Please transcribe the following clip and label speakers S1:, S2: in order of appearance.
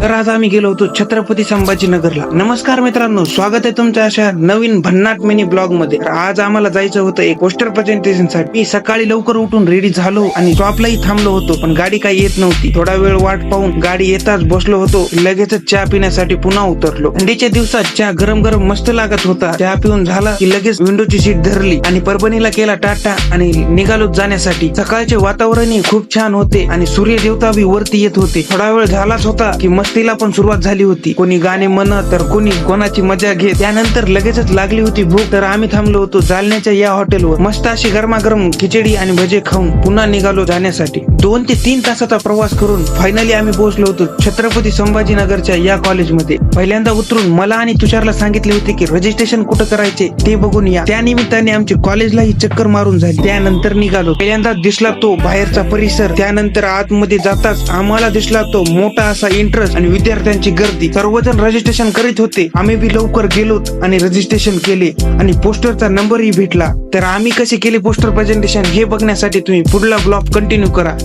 S1: तर आज आम्ही गेलो होतो छत्रपती संभाजीनगरला. नमस्कार मित्रांनो, स्वागत आहे तुमच्या अशा नवीन भन्नाट मिनी ब्लॉग मध्ये. तर आज आम्हाला जायचं होतं एक पोस्टर प्रेझेंटेशन साठी. मी सकाळी लवकर उठून रेडी झालो आणि शॉपलाही थांबलो होतो, पण गाडी काही येत नव्हती. थोडा वेळ वाट पाहून गाडी येताच बसलो होतो. लगेचच चहा पिण्यासाठी पुन्हा उतरलो. थंडीच्या दिवसात चहा गरम गरम मस्त लागत होता. चहा पिऊन झाला की लगेच विंडोची सीट धरली आणि परभणीला केला टाटा आणि निघालो जाण्यासाठी. सकाळचे वातावरणही खूप छान होते आणि सूर्य देवता बी वरती येत होते. थोडा वेळ झालाच होता की मस्तीला पण सुरुवात झाली होती. कोणी गाणे म्हणत तर कोणी कोणाची मजा घेत. त्यानंतर लगेचच लागली होती भूक, तर आम्ही थांबलो होतो जालन्याच्या या हॉटेलवर. मस्त अशी गरमागरम खिचडी आणि भजे खाऊन पुन्हा निघालो जाण्यासाठी. 2 ते 3 तासाचा प्रवास करून फायनली आम्ही पोहोचलो होतो छत्रपती संभाजीनगरच्या या कॉलेजमध्ये. पहिल्यांदा उतरून मला आणि तुषारला सांगितले होते की रजिस्ट्रेशन कुठं करायचे ते बघून या. त्या निमित्ताने आमची कॉलेजलाही चक्कर मारून झाली. त्यानंतर निघालो. पहिल्यांदा दिसला तो बाहेरचा परिसर. त्यानंतर आतमध्ये जाताच आम्हाला दिसला तो मोठा असा इंटरेस्ट आणि विद्यार्थ्यांची गर्दी. सर्वजण रजिस्ट्रेशन करीत होते. आम्ही बी लवकर गेलो आणि रजिस्ट्रेशन केले आणि पोस्टरचा नंबरही भेटला. तर आम्ही कसे केले पोस्टर प्रेझेंटेशन हे बघण्यासाठी तुम्ही पुढला ब्लॉग कंटिन्यू करा.